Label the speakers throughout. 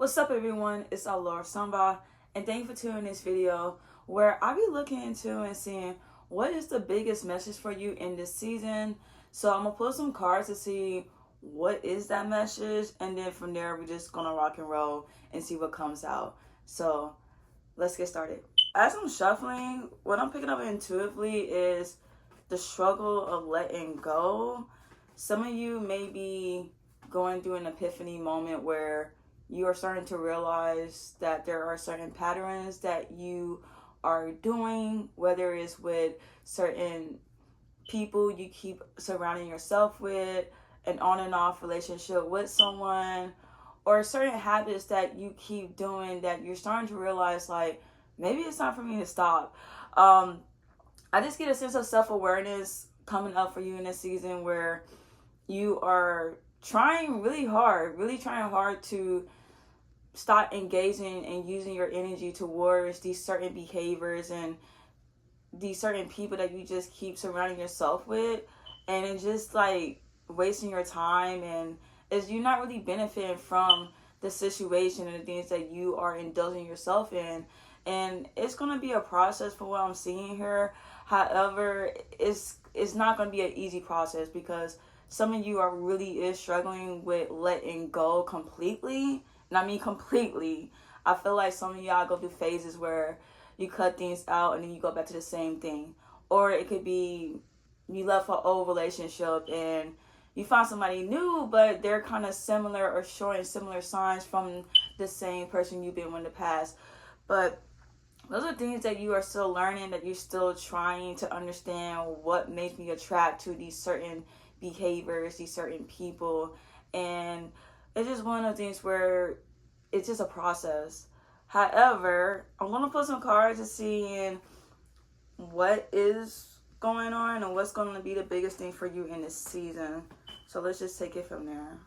Speaker 1: What's up, everyone? It's Laura Samba, and thank you for tuning in this video where I'll be looking into and seeing what is the biggest message for you in this season. So I'm gonna pull some cards to see what is that message, and then from there we're just gonna rock and roll and see what comes out. So let's get started. As I'm shuffling, what I'm picking up intuitively is the struggle of letting go. Some of you may be going through an epiphany moment where you are starting to realize that there are certain patterns that you are doing, whether it's with certain people you keep surrounding yourself with, an on and off relationship with someone, or certain habits that you keep doing that you're starting to realize, like, maybe it's time for me to stop. I just get a sense of self-awareness coming up for you in this season where you are really trying hard to start engaging and using your energy towards these certain behaviors and these certain people that you just keep surrounding yourself with, and it's just like wasting your time, and is you not really benefiting from the situation and the things that you are indulging yourself in. And it's going to be a process for what I'm seeing here. However, it's not going to be an easy process because some of you are really struggling with letting go completely. And I mean completely. I feel like some of y'all go through phases where you cut things out and then you go back to the same thing. Or it could be you left an old relationship and you find somebody new, but they're kind of similar or showing similar signs from the same person you've been with in the past. But those are things that you are still learning, that you're still trying to understand what makes me attract to these certain behaviors, these certain people. And it's just one of the things where it's just a process. However, I'm going to put some cards to see what is going on and what's going to be the biggest thing for you in this season. So let's just take it from there.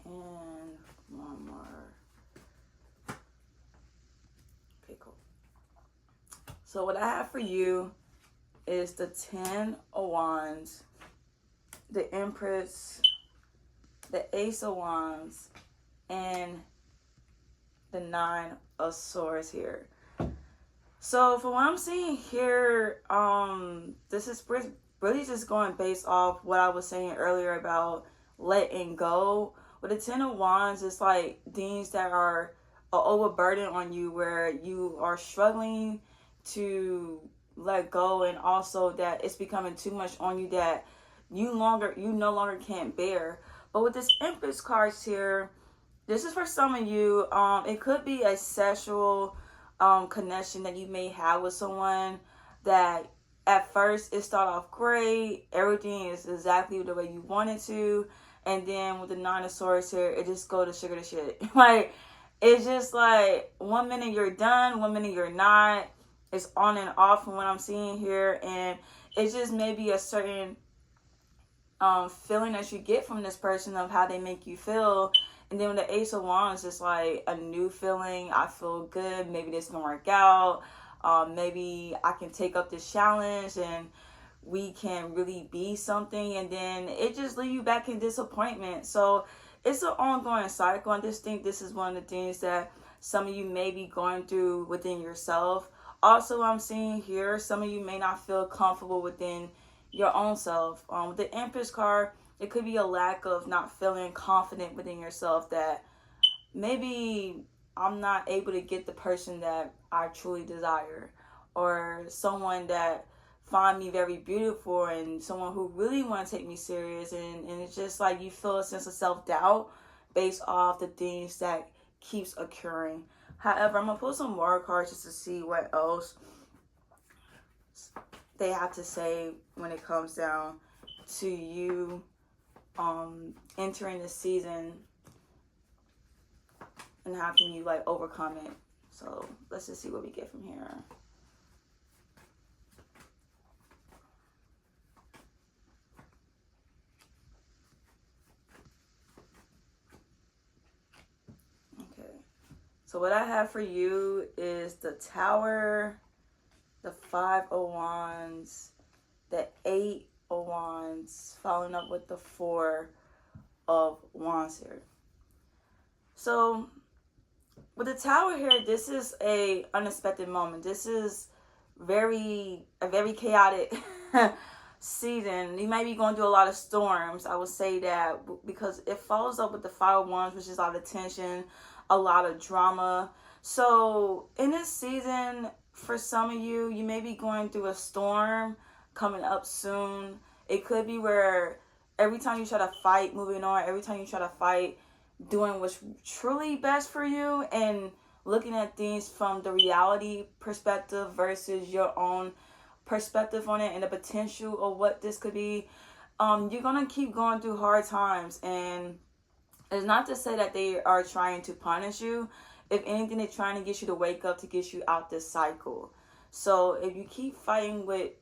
Speaker 1: And one more. Okay, cool. So what I have for you is the 10 of Wands, the Empress, the Ace of Wands, and the 9 of Swords here. So for what I'm seeing here, this is really just going based off what I was saying earlier about letting go. With the 10 of Wands, it's like things that are an overburden on you, where you are struggling to let go, and also that it's becoming too much on you that you no longer can't bear. But with this Empress cards here, this is for some of you. It could be a sexual connection that you may have with someone that at first it started off great, everything is exactly the way you want it to, and then with the 9 of Swords here, it just go to sugar to shit. Like, it's just like one minute you're done, one minute you're not. It's on and off from what I'm seeing here, and it's just maybe a certain feeling that you get from this person of how they make you feel. And then with the Ace of Wands, it's like a new feeling. I feel good. Maybe this can work out. Maybe I can take up this challenge and we can really be something. And then it just leaves you back in disappointment. So it's an ongoing cycle. I just think this is one of the things that some of you may be going through within yourself. Also, I'm seeing here, some of you may not feel comfortable within your own self. With the Empress card, it could be a lack of not feeling confident within yourself, that maybe I'm not able to get the person that I truly desire, or someone that find me very beautiful, and someone who really want to take me serious, and it's just like you feel a sense of self-doubt based off the things that keeps occurring. However, I'm going to pull some more cards just to see what else they have to say when it comes down to you entering the season and how can you like overcome it. So let's just see what we get from here. So what I have for you is the Tower, the Five of Wands, the Eight of Wands, following up with the Four of Wands here. So with the Tower here, this is a unexpected moment. This is a very chaotic season. You might be going through a lot of storms. I would say that because it follows up with the Five of Wands, which is a lot of tension, a lot of drama. So in this season, for some of you, you may be going through a storm coming up soon. It could be where every time you try to fight moving on, every time you try to fight doing what's truly best for you and looking at things from the reality perspective versus your own perspective on it and the potential of what this could be, you're gonna keep going through hard times. And it's not to say that they are trying to punish you. If anything, they're trying to get you to wake up, to get you out this cycle. So if you keep fighting with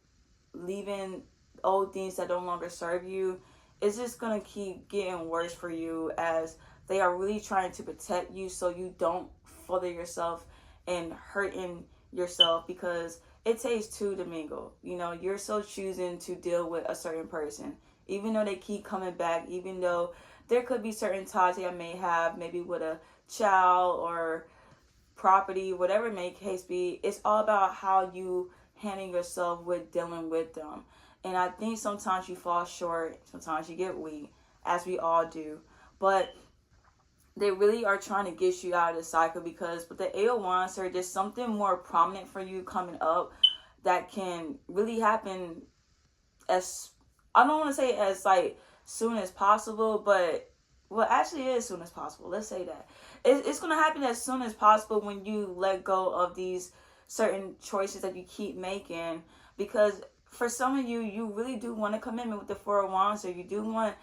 Speaker 1: leaving old things that no longer serve you, it's just gonna keep getting worse for you, as they are really trying to protect you so you don't further yourself and hurting yourself, because it takes two to mingle. You know, you're so choosing to deal with a certain person, even though they keep coming back, even though there could be certain ties that I may have, maybe with a child or property, whatever it may case be. It's all about how you handle yourself with dealing with them. And I think sometimes you fall short, sometimes you get weak, as we all do. But they really are trying to get you out of the cycle, because with the Eight of Wands, there's something more prominent for you coming up that can really happen as, I don't want to say as like soon as possible, but well, actually it is soon as possible. Let's say that. It's going to happen as soon as possible when you let go of these certain choices that you keep making. Because for some of you, you really do want a commitment with the Four of Wands, or you do want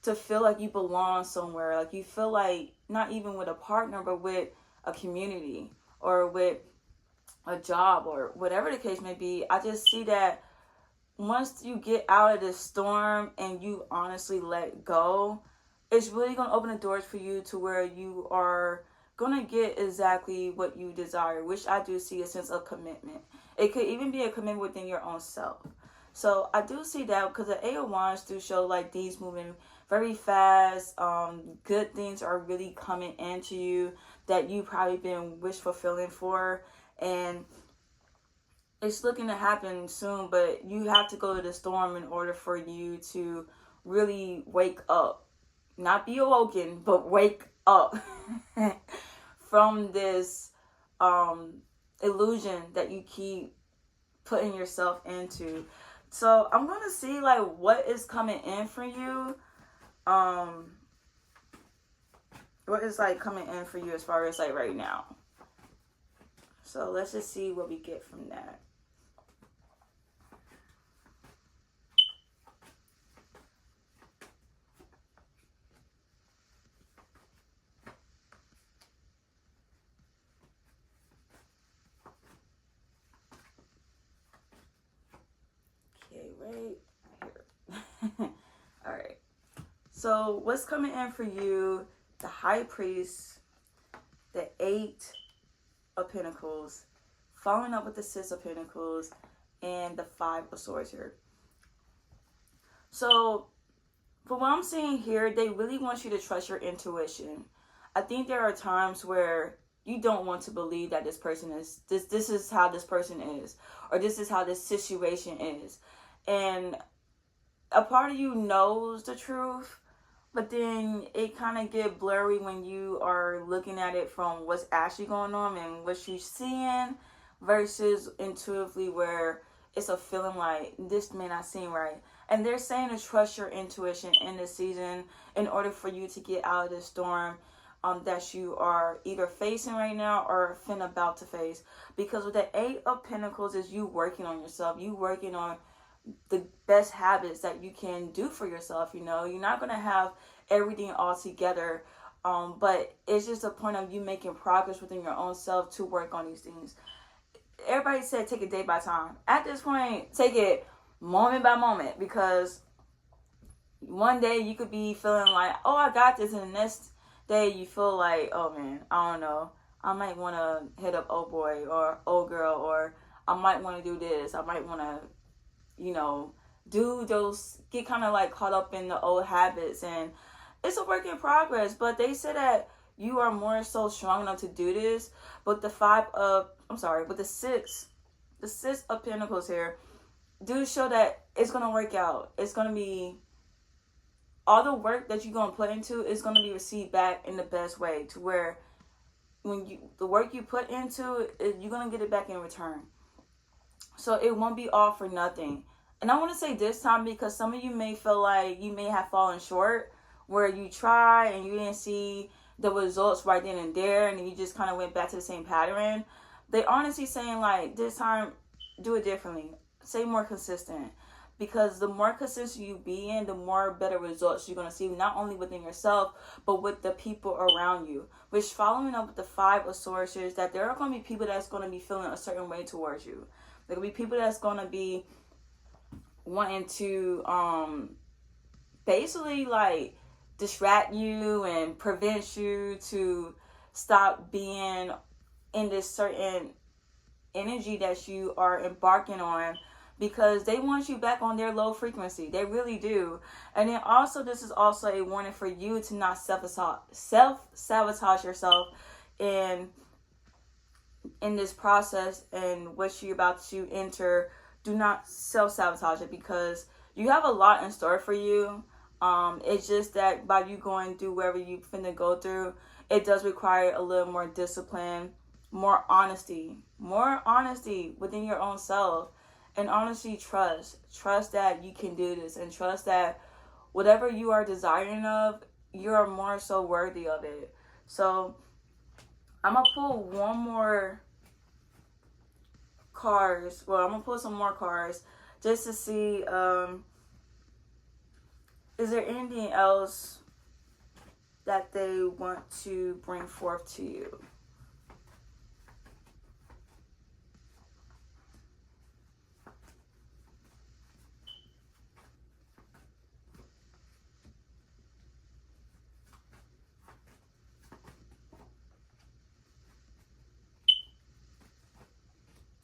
Speaker 1: to feel like you belong somewhere. Like you feel like, not even with a partner, but with a community or with a job or whatever the case may be. I just see that once you get out of this storm and you honestly let go, it's really going to open the doors for you to where you are going to get exactly what you desire, which I do see a sense of commitment. It could even be a commitment within your own self. So I do see that, because the Eight of Wands do show like these moving very fast. Good things are really coming into you that you probably been wish fulfilling for, and it's looking to happen soon. But you have to go to the storm in order for you to really wake up, not be awoken, but wake up from this illusion that you keep putting yourself into. So I'm gonna see like what is coming in for you. What is like coming in for you as far as like right now. So let's just see what we get from that. Okay, right here. All right. So what's coming in for you? The High Priest, the Eight of Pentacles, following up with the Six of Pentacles, and the Five of Swords here. So for what I'm seeing here, they really want you to trust your intuition. I think there are times where you don't want to believe that this person is, this is how this person is, or this is how this situation is. And a part of you knows the truth, but then it kind of get blurry when you are looking at it from what's actually going on and what you're seeing versus intuitively, where it's a feeling like this may not seem right. And they're saying to trust your intuition in this season in order for you to get out of this storm that you are either facing right now or about to face. Because with the Eight of Pentacles is you working on yourself, you working on the best habits that you can do for yourself. You know, you're not going to have everything all together, but it's just a point of you making progress within your own self to work on these things. Everybody said take it day by time. At this point, take it moment by moment, because one day you could be feeling like, oh, I got this, and the next day you feel like, oh man, I don't know, I might want to hit up old boy or old girl, or I might want to do this. I might want to, you know, do those, get kind of like caught up in the old habits. And it's a work in progress, but they say that you are more so strong enough to do this. But but the six of pentacles here do show that it's going to work out. It's going to be, all the work that you're going to put into is going to be received back in the best way, to where when the work you put into it, you're going to get it back in return. So it won't be all for nothing. And I want to say this time, because some of you may feel like you may have fallen short, where you try and you didn't see the results right then and there, and you just kind of went back to the same pattern. They honestly saying like, this time do it differently. Stay more consistent, because the more consistent you be in, the more better results you're going to see, not only within yourself, but with the people around you. Which, following up with the Five of Swords, is that there are going to be people that's going to be feeling a certain way towards you. There will be people that's going to be wanting to basically like distract you and prevent you to stop being in this certain energy that you are embarking on, because they want you back on their low frequency. They really do. And then also, this is also a warning for you to not self-sabotage yourself in this process and what you're about to enter. Do not self-sabotage it, because you have a lot in store for you. It's just that by you going through wherever you finna go through, it does require a little more discipline, more honesty within your own self. And honestly, trust that you can do this, and trust that whatever you are desiring of, you're more so worthy of it. So I'm gonna pull one more cards. Well, I'm gonna pull some more cards just to see, is there anything else that they want to bring forth to you?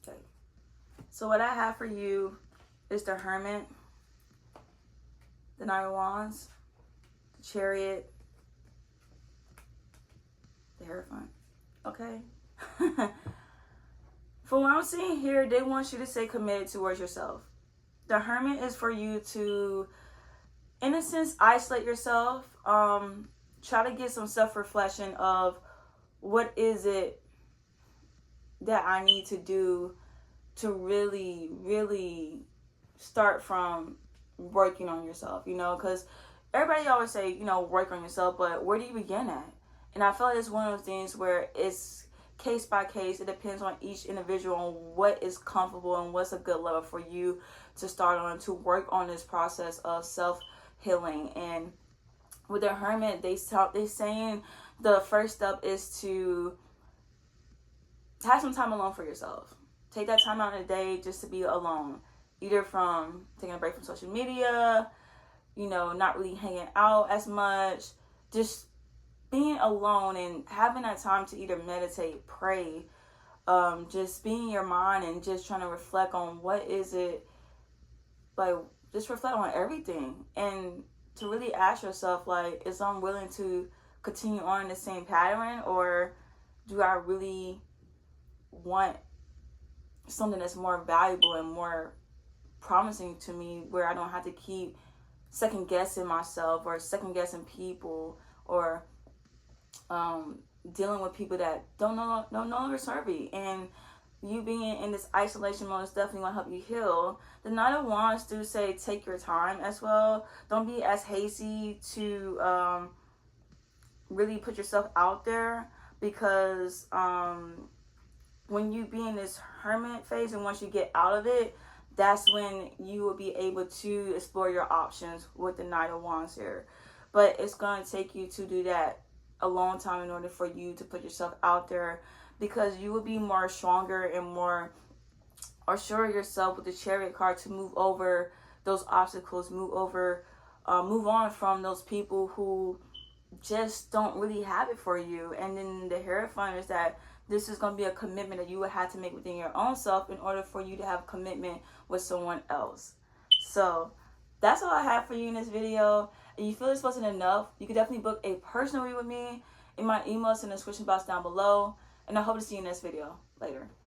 Speaker 1: Okay. So what I have for you is the Hermit, the Knight of Wands, the Chariot, the Hierophant. Okay. From what I'm seeing here, they want you to stay committed towards yourself. The Hermit is for you to, in a sense, isolate yourself. Try to get some self-reflection of, what is it that I need to do to really, really start from working on yourself, because everybody always say, work on yourself, but where do you begin at? And I feel like it's one of those things where it's case by case. It depends on each individual on what is comfortable and what's a good level for you to start on, to work on this process of self-healing. And with the Hermit, they saying the first step is to have some time alone for yourself. Take that time out in the day just to be alone. Either from taking a break from social media, not really hanging out as much. Just being alone and having that time to either meditate, pray, just being in your mind and just trying to reflect on what is it, like, just reflect on everything. And to really ask yourself, like, is I'm willing to continue on in the same pattern, or do I really want something that's more valuable and more promising to me, where I don't have to keep second guessing myself or second guessing people, or dealing with people that don't no longer serve me. And you being in this isolation mode is definitely going to help you heal. The Knight of Wands do say take your time as well. Don't be as hasty to really put yourself out there, because when you be in this hermit phase, and once you get out of it, that's when you will be able to explore your options with the Knight of Wands here. But it's going to take you to do that a long time in order for you to put yourself out there, because you will be more stronger and more assure yourself with the Chariot card to move over those obstacles, move on from those people who just don't really have it for you. And then the Hierophant is that this is going to be a commitment that you would have to make within your own self in order for you to have commitment with someone else. So that's all I have for you in this video. If you feel this wasn't enough, you can definitely book a personal read with me. In my emails in the description box down below. And I hope to see you in this video. Later.